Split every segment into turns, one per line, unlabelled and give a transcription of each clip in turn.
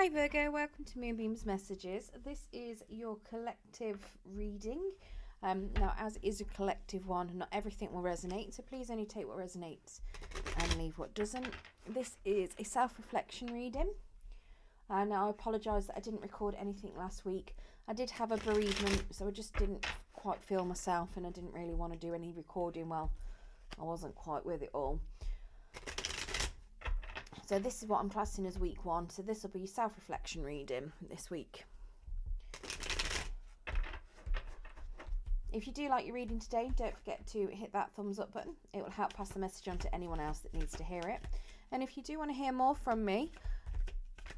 Hi Virgo, welcome to Moonbeam's Messages. This is your collective reading. Now, as it is a collective one, not everything will resonate, so please only take what resonates and leave what doesn't. This is a self-reflection reading. Now, I apologise that I didn't record anything last week. I did have a bereavement, so I just didn't quite feel myself, and I didn't really want to do any recording. Well, I wasn't quite with it all. So this is what I'm classing as week one. So this will be self-reflection reading this week. If you do like your reading today, don't forget to hit that thumbs up button. It will help pass the message on to anyone else that needs to hear it. And if you do want to hear more from me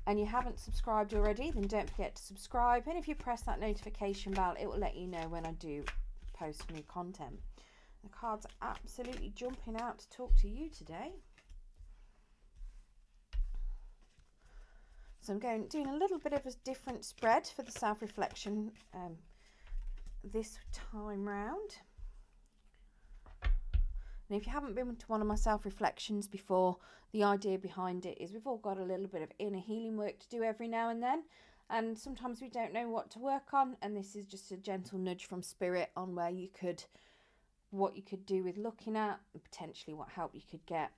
and you haven't subscribed already, then don't forget to subscribe. And if you press that notification bell, it will let you know when I do post new content. The cards are absolutely jumping out to talk to you today. So I'm doing a little bit of a different spread for the self-reflection this time round. And if you haven't been to one of my self-reflections before, the idea behind it is we've all got a little bit of inner healing work to do every now and then. And sometimes we don't know what to work on. And this is just a gentle nudge from spirit on what you could do with looking at, and potentially what help you could get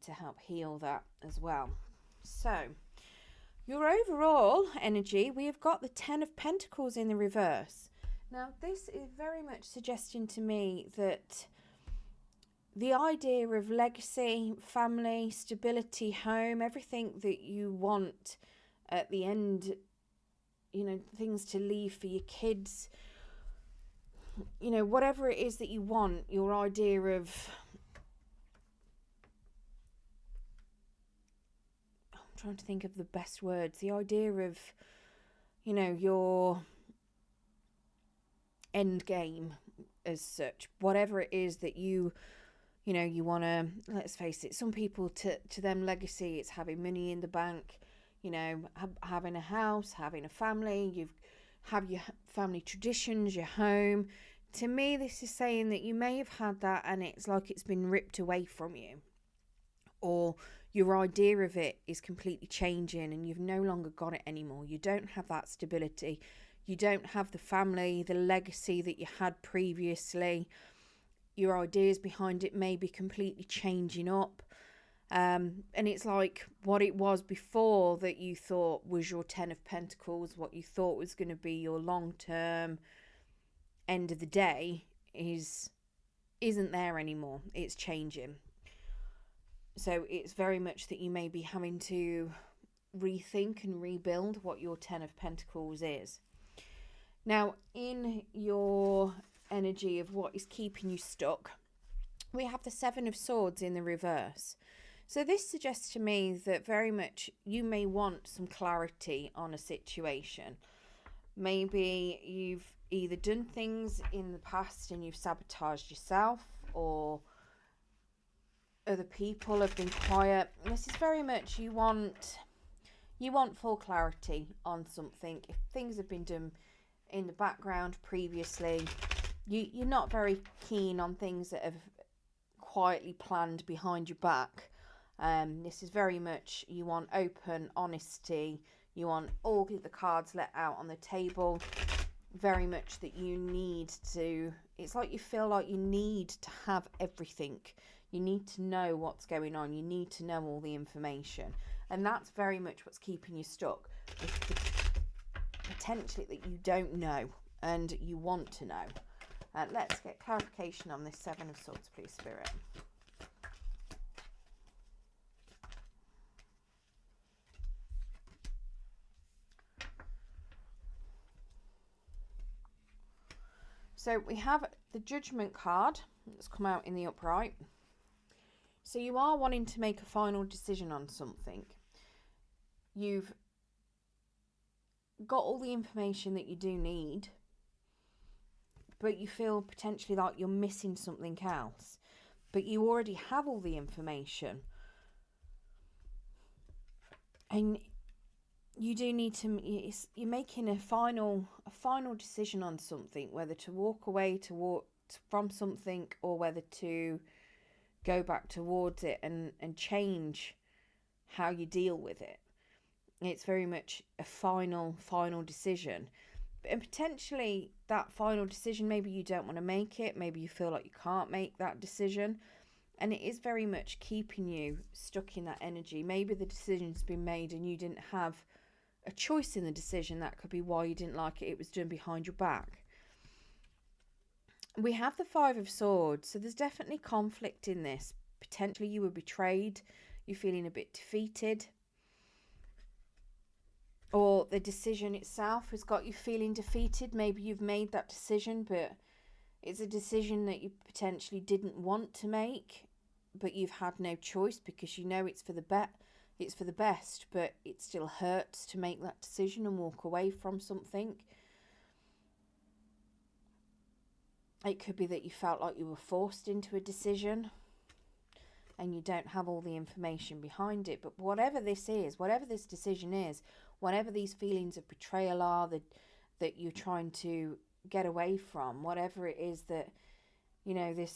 to help heal that as well. So, your overall energy, we have got the Ten of Pentacles in the reverse. Now, this is very much suggesting to me that the idea of legacy, family, stability, home, everything that you want at the end, things to leave for your kids, whatever it is that you want, your idea of trying to think of the best words, the idea of your end game as such, whatever it is that you want to, let's face it, some people to them legacy, it's having money in the bank, having a house, having a family, you have your family traditions, your home. To me, this is saying that you may have had that and it's like it's been ripped away from you, or your idea of it is completely changing and you've no longer got it anymore. You don't have that stability. You don't have the family, the legacy that you had previously. Your ideas behind it may be completely changing up. And it's like what it was before that you thought was your Ten of Pentacles, what you thought was going to be your long-term end of the day isn't there anymore. It's changing. So it's very much that you may be having to rethink and rebuild what your Ten of Pentacles is. Now, in your energy of what is keeping you stuck, we have the Seven of Swords in the reverse. So this suggests to me that very much you may want some clarity on a situation. Maybe you've either done things in the past and you've sabotaged yourself, or other people have been quiet. This is very much you want full clarity on something. If things have been done in the background previously, you're not very keen on things that have quietly planned behind your back. This is very much you want open honesty. You want all the cards let out on the table. Very much that you need to, it's like you feel like you need to have everything. You need to know what's going on. You need to know all the information. And that's very much what's keeping you stuck. Potentially that you don't know and you want to know. Let's get clarification on this Seven of Swords, please, Spirit. So we have the Judgment card that's come out in the upright. So you are wanting to make a final decision on something. You've got all the information that you do need, but you feel potentially like you're missing something else. But you already have all the information. And you do need to, you're making a final decision on something, whether to walk away from something or whether to go back towards it and change how you deal with it. It's very much a final decision. And potentially that final decision, maybe you don't want to make it. Maybe you feel like you can't make that decision. And it is very much keeping you stuck in that energy. Maybe the decision's been made and you didn't have a choice in the decision. That could be why you didn't like it. It was done behind your back. We have the Five of Swords. So there's definitely conflict in this. Potentially you were betrayed. You're feeling a bit defeated. Or the decision itself has got you feeling defeated. Maybe you've made that decision, but it's a decision that you potentially didn't want to make, but you've had no choice because you know it's for the best, but it still hurts to make that decision and walk away from something. It could be that you felt like you were forced into a decision and you don't have all the information behind it. But whatever this is, whatever this decision is, whatever these feelings of betrayal are that you're trying to get away from, whatever it is that, you know, the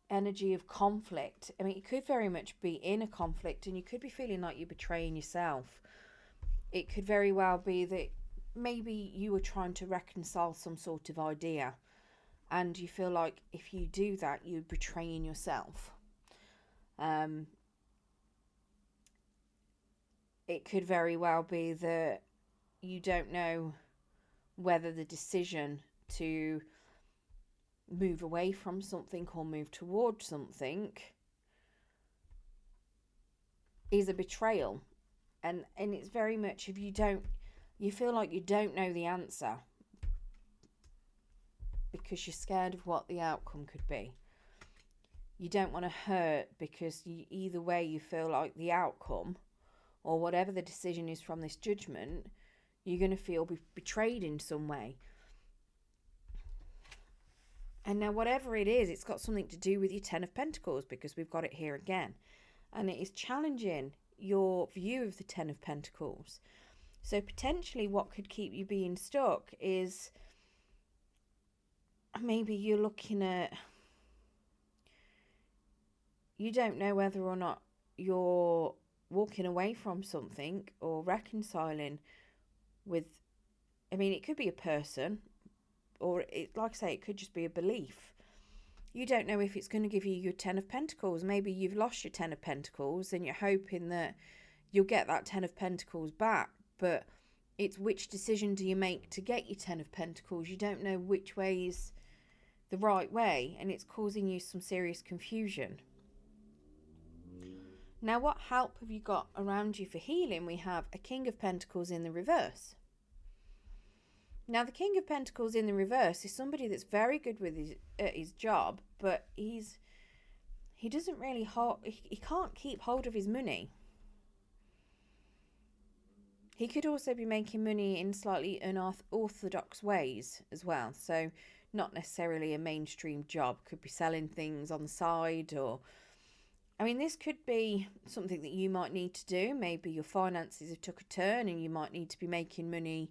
energy of conflict. I mean, it could very much be in a conflict and you could be feeling like you're betraying yourself. It could very well be that maybe you were trying to reconcile some sort of idea and you feel like if you do that, you're betraying yourself. It could very well be that you don't know whether the decision to move away from something or move towards something is a betrayal. And it's very much if you feel like you don't know the answer because you're scared of what the outcome could be. You don't want to hurt because either way you feel like the outcome or whatever the decision is from this judgment, you're going to feel betrayed in some way. And now whatever it is, it's got something to do with your Ten of Pentacles because we've got it here again. And it is challenging your view of the Ten of Pentacles. So potentially what could keep you being stuck is maybe you're looking at, you don't know whether or not you're walking away from something or reconciling with, I mean, it could be a person or like I say, it could just be a belief. You don't know if it's going to give you your Ten of Pentacles. Maybe you've lost your Ten of Pentacles and you're hoping that you'll get that Ten of Pentacles back, but it's which decision do you make to get your Ten of Pentacles. You don't know which way is the right way and it's causing you some serious confusion. Now, what help have you got around you for healing? We have a King of Pentacles in the reverse. Now, the King of Pentacles in the reverse is somebody that's very good with his job, but he doesn't really he can't keep hold of his money. He could also be making money in slightly unorthodox ways as well. So not necessarily a mainstream job. Could be selling things on the side or, I mean, this could be something that you might need to do. Maybe your finances have took a turn and you might need to be making money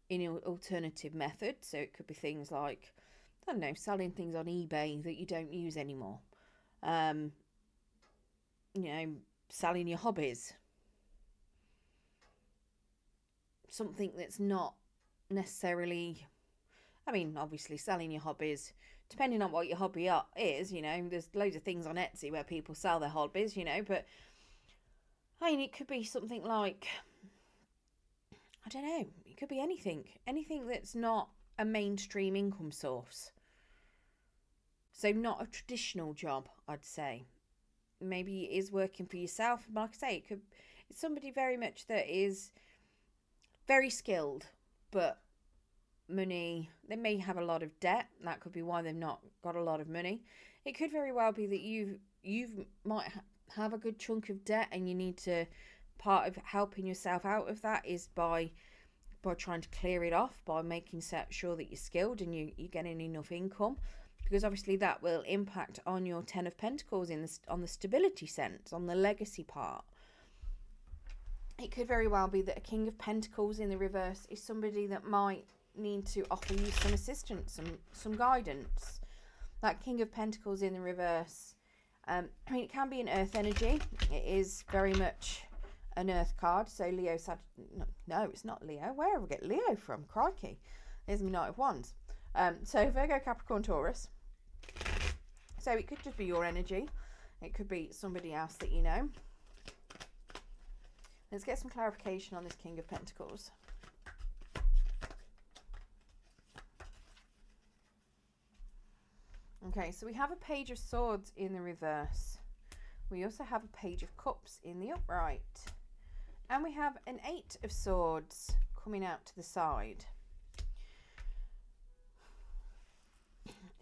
in an alternative method. So it could be things like, I don't know, selling things on eBay that you don't use anymore. You know, selling your hobbies. Something that's not necessarily, I mean, obviously selling your hobbies, depending on what your hobby is, you know, there's loads of things on Etsy where people sell their hobbies, you know, but I mean, it could be something like, I don't know, it could be anything that's not a mainstream income source. So not a traditional job, I'd say. Maybe it is working for yourself. Like I say, it's somebody very much that is very skilled, but money, they may have a lot of debt. That could be why they've not got a lot of money. It could very well be that you might have a good chunk of debt and you need to, part of helping yourself out of that is by trying to clear it off, by making sure that you're skilled and you're getting enough income, because obviously that will impact on your Ten of Pentacles on the stability sense, on the legacy part. It could very well be that a King of Pentacles in the reverse is somebody that might need to offer you some assistance, some guidance. That King of Pentacles in the reverse, I mean, it can be an earth energy. It is very much an earth card. So Leo, no, it's not Leo. Where have I get Leo from? Crikey. There's my Knight of Wands. So Virgo, Capricorn, Taurus. So it could just be your energy. It could be somebody else that you know. Let's get some clarification on this King of Pentacles. Okay, so we have a Page of Swords in the reverse. We also have a Page of Cups in the upright. And we have an Eight of Swords coming out to the side.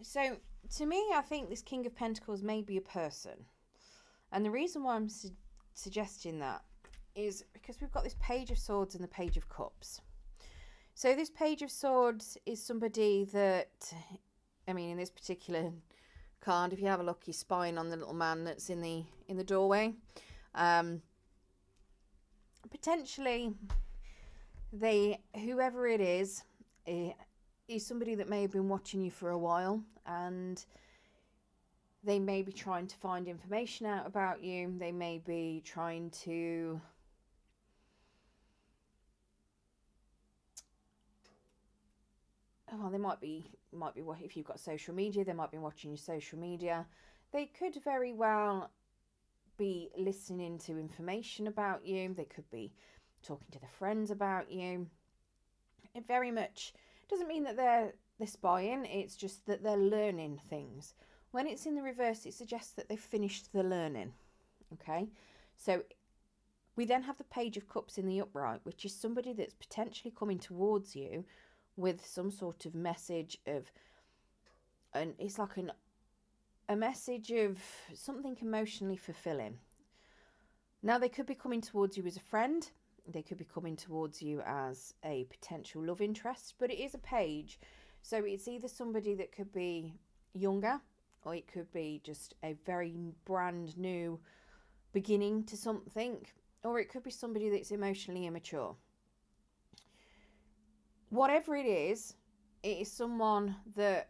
So, to me, I think this King of Pentacles may be a person. And the reason why I'm suggesting that is because we've got this Page of Swords and the Page of Cups. So this Page of Swords is somebody that, I mean, in this particular card, if you have a look, he's spying on the little man that's in the doorway. Potentially, whoever it is somebody that may have been watching you for a while, and they may be trying to find information out about you. They may be trying to they might be if you've got social media, they might be watching your social media. They could very well be listening to information about you. They could be talking to their friends about you. It very much doesn't mean that they're spying. It's just that they're learning things. When it's in the reverse, it suggests that they've finished the learning. Okay, so we then have the Page of Cups in the upright, which is somebody that's potentially coming towards you with some sort of message of, and it's like a message of something emotionally fulfilling. Now, they could be coming towards you as a friend. They could be coming towards you as a potential love interest, but it is a page. So it's either somebody that could be younger, or it could be just a very brand new beginning to something, or it could be somebody that's emotionally immature. Whatever it is someone that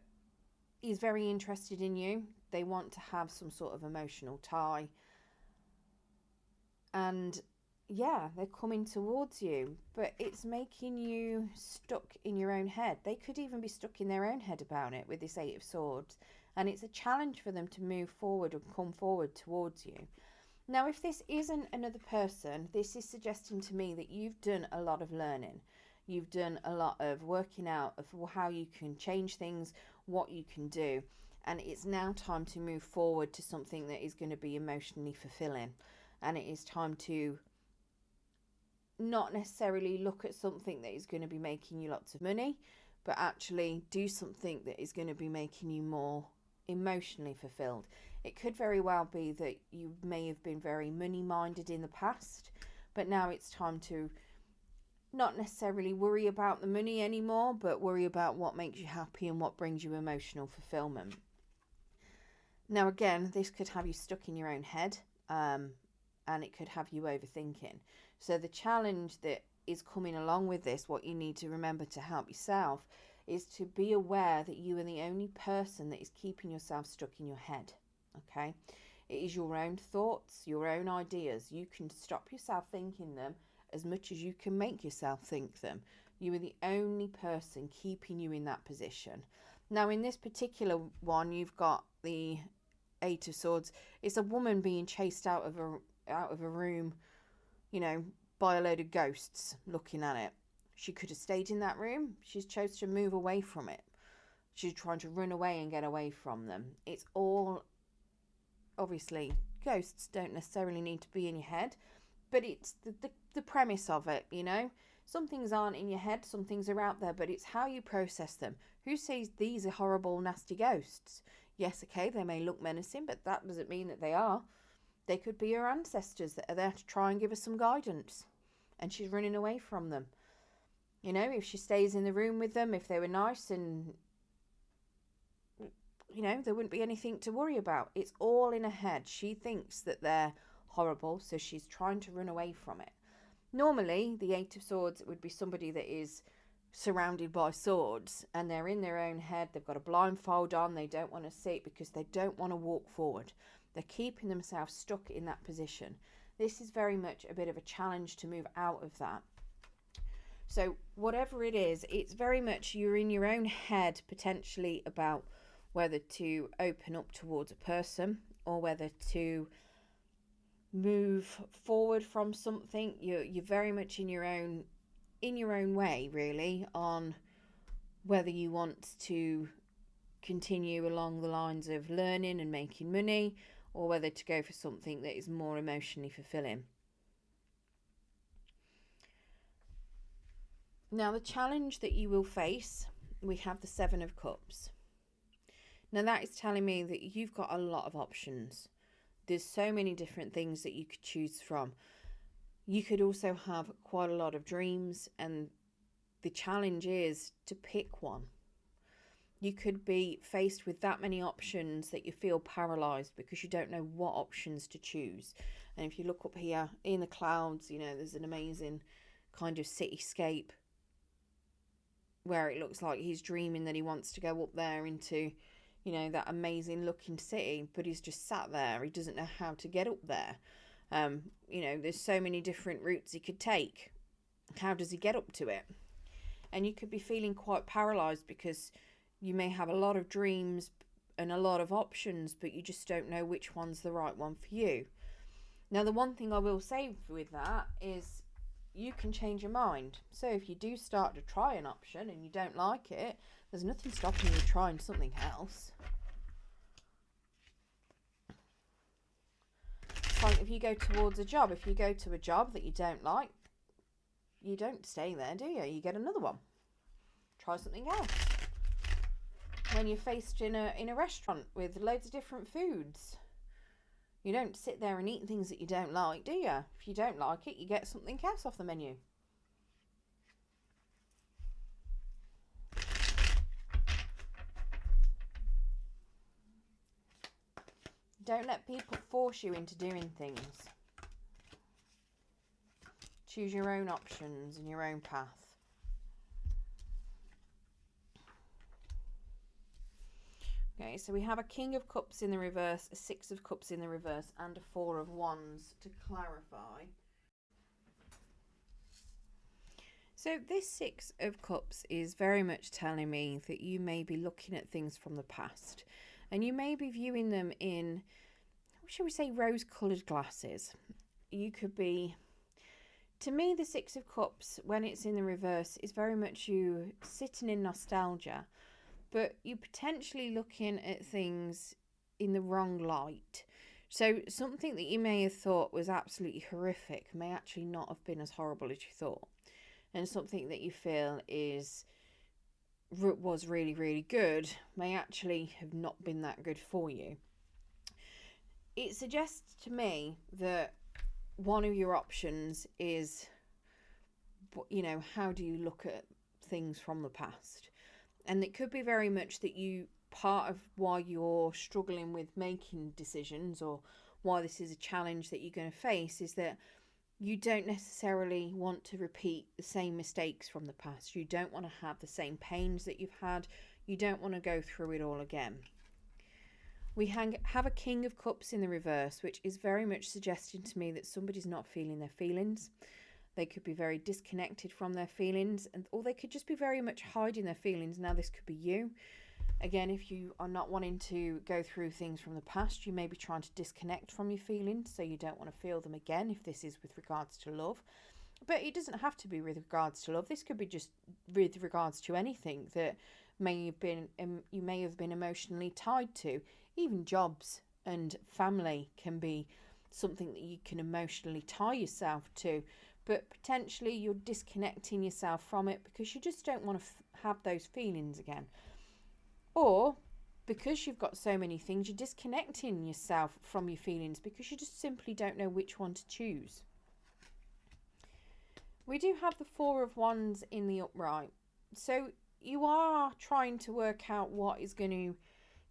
is very interested in you. They want to have some sort of emotional tie. And yeah, they're coming towards you, but it's making you stuck in your own head. They could even be stuck in their own head about it with this Eight of Swords. And it's a challenge for them to move forward and come forward towards you. Now, if this isn't another person, this is suggesting to me that you've done a lot of learning. You've done a lot of working out of how you can change things, what you can do. And it's now time to move forward to something that is going to be emotionally fulfilling. And it is time to not necessarily look at something that is going to be making you lots of money, but actually do something that is going to be making you more emotionally fulfilled. It could very well be that you may have been very money minded in the past, but now it's time to not necessarily worry about the money anymore, but worry about what makes you happy and what brings you emotional fulfillment. Now, again, this could have you stuck in your own head, and it could have you overthinking. So the challenge that is coming along with this, what you need to remember to help yourself, is to be aware that you are the only person that is keeping yourself stuck in your head. Okay? It is your own thoughts, your own ideas. You can stop yourself thinking them as much as you can make yourself think them. You are the only person keeping you in that position. Now, in this particular one, you've got the Eight of Swords. It's a woman being chased out of a room, you know, by a load of ghosts looking at it. She could have stayed in that room. She's chose to move away from it. She's trying to run away and get away from them. It's all, obviously, ghosts don't necessarily need to be in your head, but it's the premise of it, you know. Some things aren't in your head, some things are out there, but it's how you process them. Who says these are horrible, nasty ghosts? Yes, okay, they may look menacing, but that doesn't mean that they are. They could be her ancestors that are there to try and give her some guidance, and she's running away from them. You know, if she stays in the room with them, if they were nice, and, you know, there wouldn't be anything to worry about. It's all in her head. She thinks that they're horrible, so she's trying to run away from it. Normally, the Eight of Swords would be somebody that is surrounded by swords, and they're in their own head. They've got a blindfold on. They don't want to see it because they don't want to walk forward. They're keeping themselves stuck in that position. This is very much a bit of a challenge to move out of that. So whatever it is, it's very much you're in your own head potentially about whether to open up towards a person or whether to move forward from something. You're very much in your own way, really, on whether you want to continue along the lines of learning and making money, or whether to go for something that is more emotionally fulfilling. Now, the challenge that you will face, we have the Seven of Cups. Now, that is telling me that you've got a lot of options. There's so many different things that you could choose from. You could also have quite a lot of dreams, and the challenge is to pick one. You could be faced with that many options that you feel paralyzed because you don't know what options to choose. And if you look up here in the clouds, you know, there's an amazing kind of cityscape where it looks like he's dreaming that he wants to go up there into, you know, that amazing looking city, but he's just sat there. He doesn't know how to get up there. You know, there's so many different routes he could take. How does he get up to it? And you could be feeling quite paralyzed because you may have a lot of dreams and a lot of options, but you just don't know which one's the right one for you. Now, the one thing I will say with that is you can change your mind. So if you do start to try an option and you don't like it, there's nothing stopping you trying something else. It's like if you go towards a job, if you go to a job that you don't like, you don't stay there, do you? You get another one. Try something else. When you're faced in a restaurant with loads of different foods, you don't sit there and eat things that you don't like, do you? If you don't like it, you get something else off the menu. Don't let people force you into doing things. Choose your own options and your own path. Okay, so we have a King of Cups in the reverse, a Six of Cups in the reverse, and a Four of Wands to clarify. So this Six of Cups is very much telling me that you may be looking at things from the past, and you may be viewing them in, shall we say, rose-coloured glasses. You could be, to me, the Six of Cups, when it's in the reverse, is very much you sitting in nostalgia, but you're potentially looking at things in the wrong light. So something that you may have thought was absolutely horrific may actually not have been as horrible as you thought. And something that you feel was really, really good may actually have not been that good for you. It suggests to me that one of your options is, you know, how do you look at things from the past? And it could be very much that part of why you're struggling with making decisions, or why this is a challenge that you're going to face, is that you don't necessarily want to repeat the same mistakes from the past. You don't want to have the same pains that you've had. You don't want to go through it all again. We have a King of Cups in the reverse, which is very much suggesting to me that somebody's not feeling their feelings. They could be very disconnected from their feelings, or they could just be very much hiding their feelings. Now, this could be you. Again, if you are not wanting to go through things from the past, you may be trying to disconnect from your feelings, so you don't want to feel them again, if this is with regards to love. But it doesn't have to be with regards to love. This could be just with regards to anything that you may have been emotionally tied to. Even jobs and family can be something that you can emotionally tie yourself to, but potentially you're disconnecting yourself from it because you just don't want to have those feelings again. Or because you've got so many things, you're disconnecting yourself from your feelings because you just simply don't know which one to choose. We do have the Four of Wands in the upright. So you are trying to work out what is going to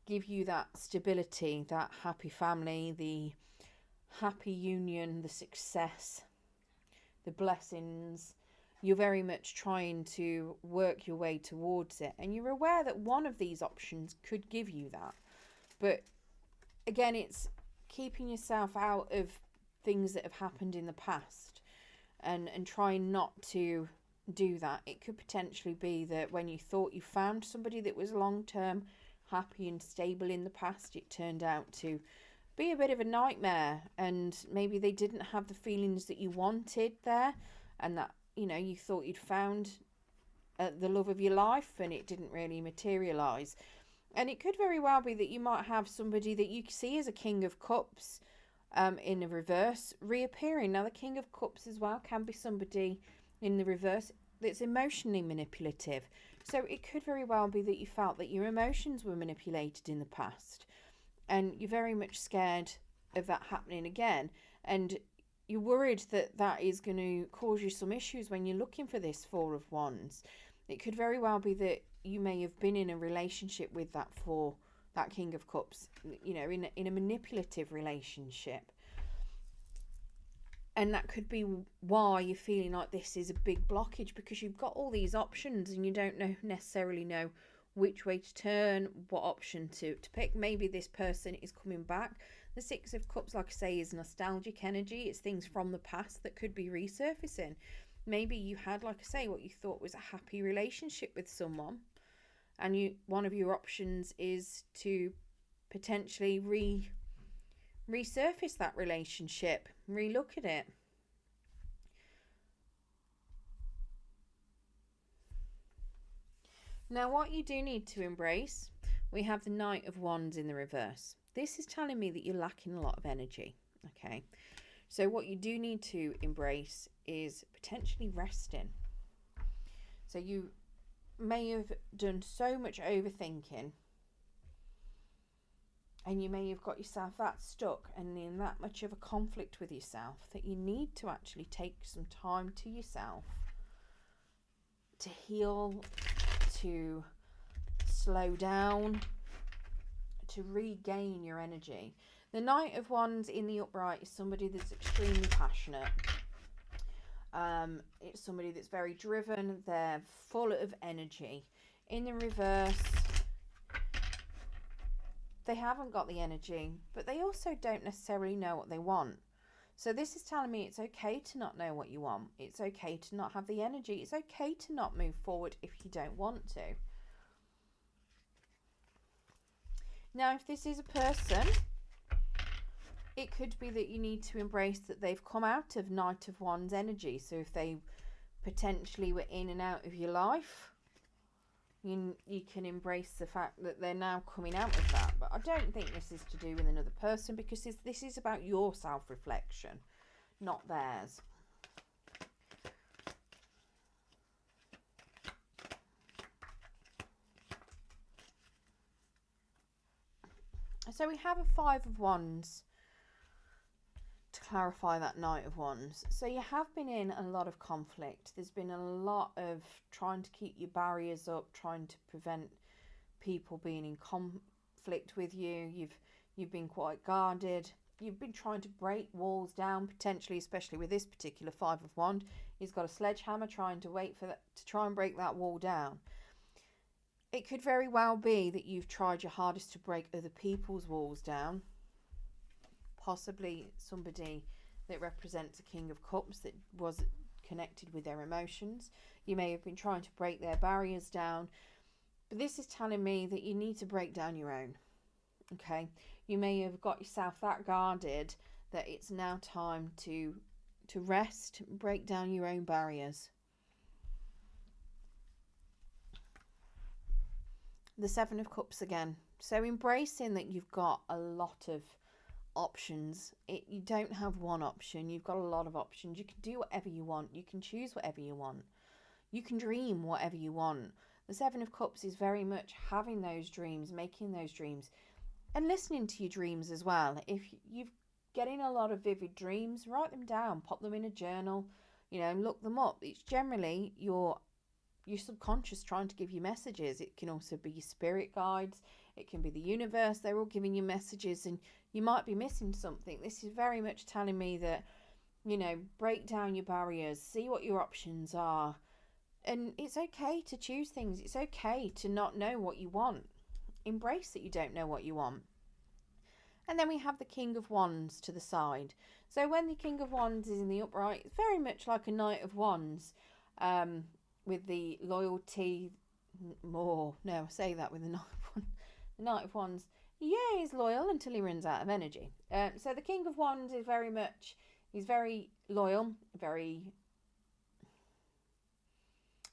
give you that stability, that happy family, the happy union, the success, the blessings. You're very much trying to work your way towards it, and you're aware that one of these options could give you that. But again, it's keeping yourself out of things that have happened in the past, and trying not to do that. It could potentially be that when you thought you found somebody that was long-term happy and stable in the past, it turned out to be a bit of a nightmare, and maybe they didn't have the feelings that you wanted there, and that, you know, you thought you'd found the love of your life, and it didn't really materialize. And it could very well be that you might have somebody that you see as a King of Cups in the reverse reappearing. Now, the King of Cups as well can be somebody in the reverse that's emotionally manipulative. So it could very well be that you felt that your emotions were manipulated in the past, and you're very much scared of that happening again, and you're worried that that is going to cause you some issues when you're looking for this Four of Wands. It could very well be that you may have been in a relationship with that King of Cups, you know, in a manipulative relationship. And that could be why you're feeling like this is a big blockage, because you've got all these options and you don't necessarily know which way to turn, what option to pick. Maybe this person is coming back. The Six of Cups, like I say, is nostalgic energy. It's things from the past that could be resurfacing. Maybe you had, like I say, what you thought was a happy relationship with someone, and one of your options is to potentially resurface that relationship, relook at it. Now, what you do need to embrace, we have the Knight of Wands in the reverse. This is telling me that you're lacking a lot of energy, okay? So what you do need to embrace is potentially resting. So you may have done so much overthinking, and you may have got yourself that stuck and in that much of a conflict with yourself that you need to actually take some time to yourself to heal, to slow down, to regain your energy. The Knight of Wands in the upright is somebody that's extremely passionate. It's somebody that's very driven. They're full of energy. In the reverse, they haven't got the energy, but they also don't necessarily know what they want. So this is telling me it's okay to not know what you want. It's okay to not have the energy. It's okay to not move forward if you don't want to. Now, if this is a person, it could be that you need to embrace that they've come out of Knight of Wands energy. So if they potentially were in and out of your life, you can embrace the fact that they're now coming out of that. But I don't think this is to do with another person, because this is about your self-reflection, not theirs. So we have a Five of Wands to clarify that Knight of Wands. So you have been in a lot of conflict. There's been a lot of trying to keep your barriers up, trying to prevent people being in conflict with you. You've been quite guarded. You've been trying to break walls down, potentially, especially with this particular Five of Wands. He's got a sledgehammer trying to wait for that, to try and break that wall down. It could very well be that you've tried your hardest to break other people's walls down. Possibly somebody that represents a King of Cups that was connected with their emotions. You may have been trying to break their barriers down. But this is telling me that you need to break down your own. Okay? You may have got yourself that guarded that it's now time to rest, break down your own barriers. The Seven of Cups again. So embracing that you've got a lot of options. You don't have one option. You've got a lot of options. You can do whatever you want. You can choose whatever you want. You can dream whatever you want. The Seven of Cups is very much having those dreams, making those dreams, and listening to your dreams as well. If you're getting a lot of vivid dreams, write them down, pop them in a journal, and look them up. It's generally your subconscious trying to give you messages. It can also be your spirit guides. It can be the universe. They're all giving you messages, and you might be missing something. This is very much telling me that, break down your barriers, see what your options are. And it's okay to choose things. It's okay to not know what you want. Embrace that you don't know what you want. And then we have the King of Wands to the side. So when the King of Wands is in the upright, it's very much like a Knight of Wands, with the loyalty. More, no, I say that with the Knight of Wands. The Knight of Wands, yeah, he's loyal until he runs out of energy. So the King of Wands is very much, he's very loyal,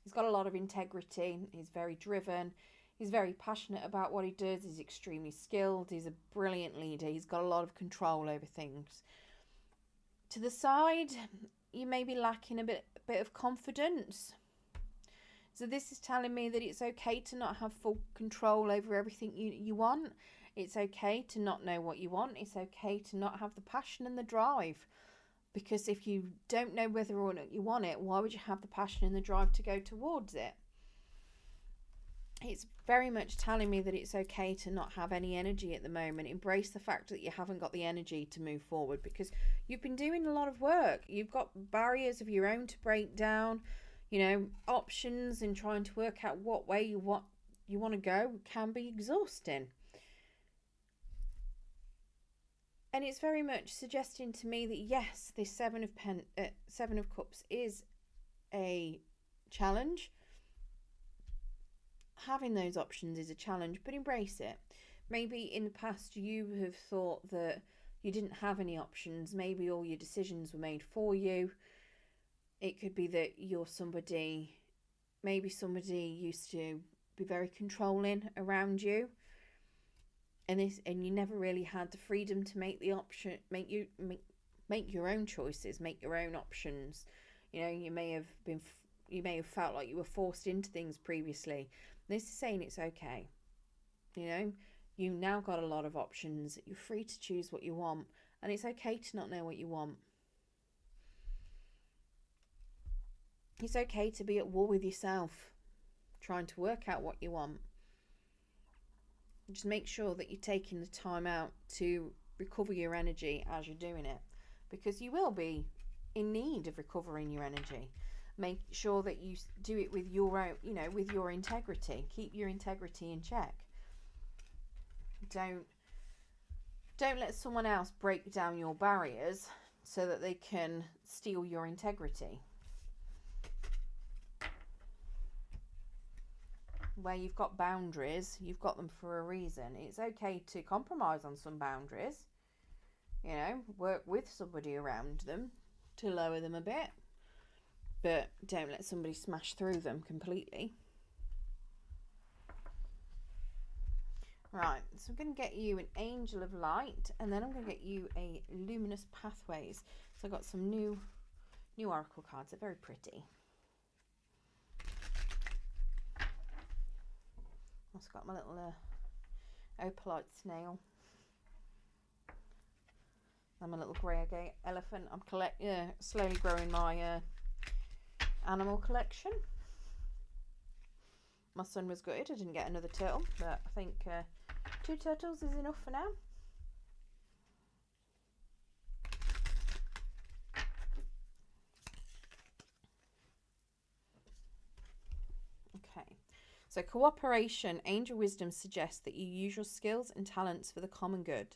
he's got a lot of integrity, he's very driven, he's very passionate about what he does, he's extremely skilled, he's a brilliant leader, he's got a lot of control over things. To the side, you may be lacking a bit of confidence. So this is telling me that it's okay to not have full control over everything you want. It's okay to not know what you want. It's okay to not have the passion and the drive. Because if you don't know whether or not you want it, why would you have the passion and the drive to go towards it? It's very much telling me that it's okay to not have any energy at the moment. Embrace the fact that you haven't got the energy to move forward because you've been doing a lot of work. You've got barriers of your own to break down, options, and trying to work out what way you want to go can be exhausting. And it's very much suggesting to me that yes, this Seven of Cups is a challenge. Having those options is a challenge, but embrace it. Maybe in the past you have thought that you didn't have any options. Maybe all your decisions were made for you. It could be that you're somebody used to be very controlling around you, and you never really had the freedom to make the option, make your own choices, make your own options. You may have felt like you were forced into things previously. This is saying it's okay. You now got a lot of options. You're free to choose what you want, and it's okay to not know what you want. It's okay to be at war with yourself, trying to work out what you want. Just make sure that you're taking the time out to recover your energy as you're doing it, because you will be in need of recovering your energy. Make sure that you do it with your own, with your integrity. Keep your integrity in check. Don't let someone else break down your barriers so that they can steal your integrity. Where you've got boundaries, you've got them for a reason. It's okay to compromise on some boundaries. Work with somebody around them to lower them a bit. But don't let somebody smash through them completely. Right, so I'm going to get you an Angel of Light, and then I'm going to get you a Luminous Pathways. So I've got some new oracle cards. They're very pretty. I've got my little opalite snail. And my little grey elephant. I'm slowly growing my animal collection. My son was gutted I didn't get another turtle, but I think 2 turtles is enough for now. Okay, so cooperation. Angel wisdom suggests that you use your skills and talents for the common good.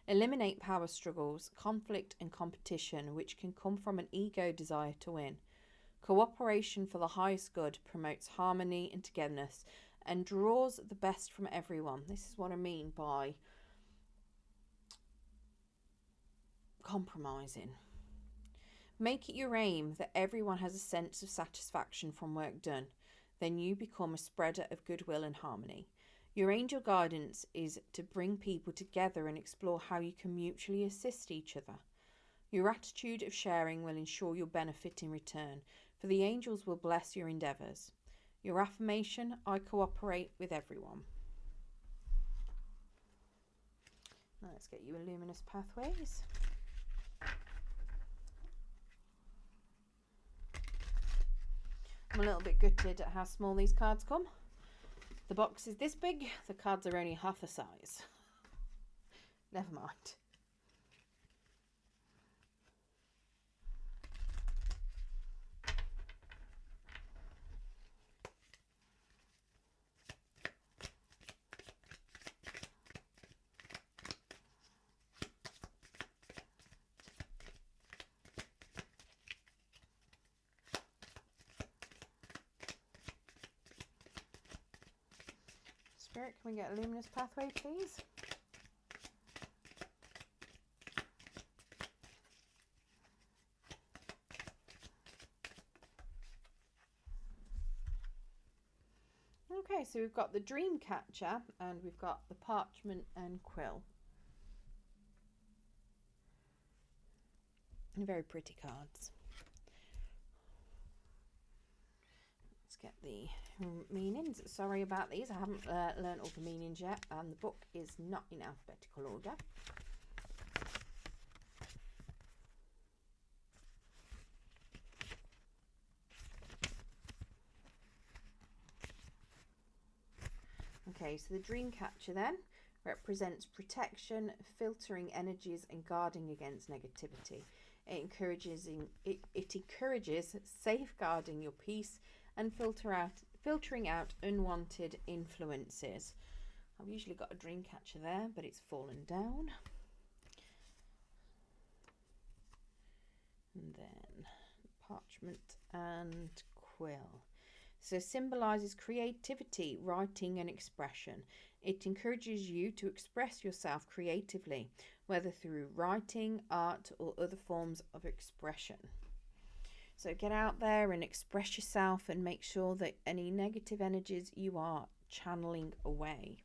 Eliminate power struggles, conflict and competition, which can come from an ego desire to win. Cooperation for the highest good promotes harmony and togetherness and draws the best from everyone. This is what I mean by compromising. Make it your aim that everyone has a sense of satisfaction from work done. Then you become a spreader of goodwill and harmony. Your angel guidance is to bring people together and explore how you can mutually assist each other. Your attitude of sharing will ensure you'll benefit in return, for the angels will bless your endeavours. Your affirmation: I cooperate with everyone. Now let's get you a Luminous Pathways. I'm a little bit gutted at how small these cards come. The box is this big, the cards are only half the size. Never mind. Spirit, can we get a luminous pathway, please? Okay, so we've got the dream catcher and we've got the parchment and quill. Very pretty cards. Let's get the meanings. Sorry about these, I haven't learned all the meanings yet, and the book is not in alphabetical order. Okay, so the dream catcher then represents protection, filtering energies and guarding against negativity. It encourages safeguarding your peace and filtering out unwanted influences. I've usually got a dream catcher there, but it's fallen down. And then parchment and quill. So symbolises creativity, writing and expression. It encourages you to express yourself creatively, whether through writing, art or other forms of expression. So get out there and express yourself and make sure that any negative energies you are channeling away.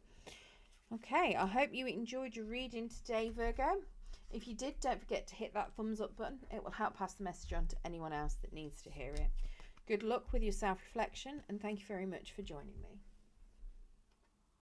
Okay, I hope you enjoyed your reading today, Virgo. If you did, don't forget to hit that thumbs up button. It will help pass the message on to anyone else that needs to hear it. Good luck with your self-reflection and thank you very much for joining me.